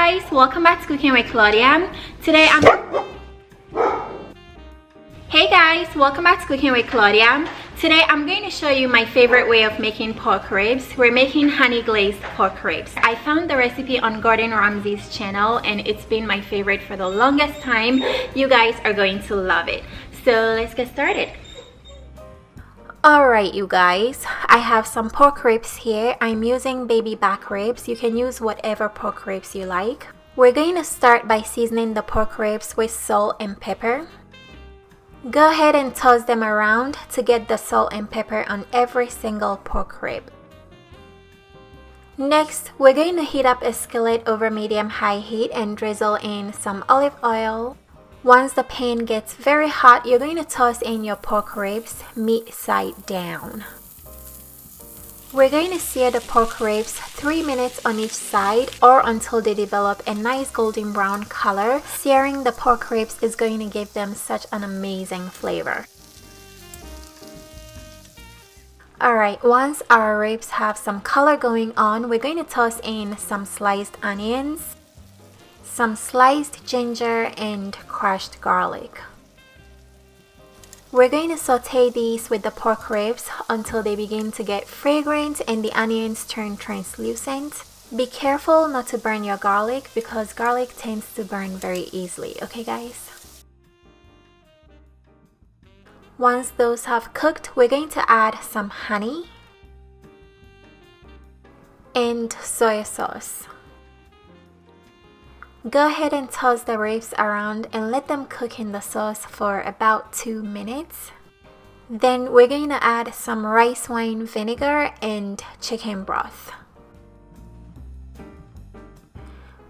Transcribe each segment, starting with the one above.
guys, welcome back to Cooking with Claudia. Hey guys, welcome back to Cooking with Claudia. Today I'm going to show you my favorite way of making pork ribs. We're making honey glazed pork ribs. I found the recipe on Gordon Ramsay's channel and it's been my favorite for the longest time. You guys are going to love it. So let's get started. Alright you guys, I have some pork ribs here. I'm using baby back ribs. You can use whatever pork ribs you like. We're going to start by seasoning the pork ribs with salt and pepper. Go ahead and toss them around to get the salt and pepper on every single pork rib. Next, we're going to heat up a skillet over medium-high heat and drizzle in some olive oil. Once the pan gets very hot, you're going to toss in your pork ribs, meat side down. We're going to sear the pork ribs 3 minutes on each side or until they develop a nice golden brown color. Searing the pork ribs is going to give them such an amazing flavor. Alright, once our ribs have some color going on, we're going to toss in some sliced onions, some sliced ginger and crushed garlic. We're going to saute these with the pork ribs until they begin to get fragrant and the onions turn translucent. Be careful not to burn your garlic because garlic tends to burn very easily, okay guys? Once those have cooked, we're going to add some honey and soy sauce. Go ahead and toss the ribs around and let them cook in the sauce for about 2 minutes. Then we're going to add some rice wine vinegar and chicken broth.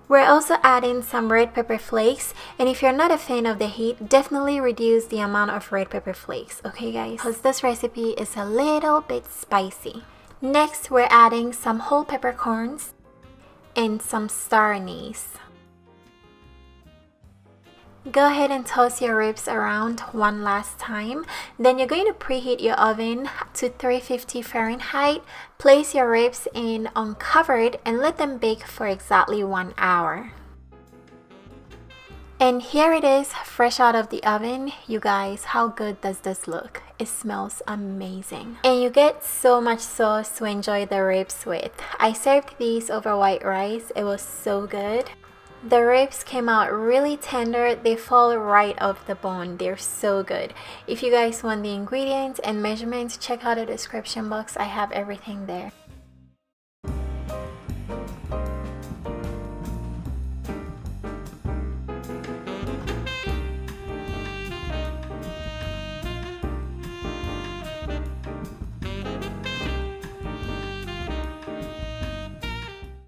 We're also adding some red pepper flakes, and if you're not a fan of the heat, definitely reduce the amount of red pepper flakes, okay guys? Because this recipe is a little bit spicy. Next, we're adding some whole peppercorns and some star anise. Go ahead and toss your ribs around one last time. Then you're going to preheat your oven to 350 Fahrenheit. Place your ribs in uncovered and let them bake for exactly 1 hour. And here it is, fresh out of the oven. You guys, how good does this look? It smells amazing. And you get so much sauce to enjoy the ribs with. I served these over white rice. It was so good. The ribs came out really tender. They fall right off the bone. They're so good. If you guys want the ingredients and measurements, check out the description box. I have everything there.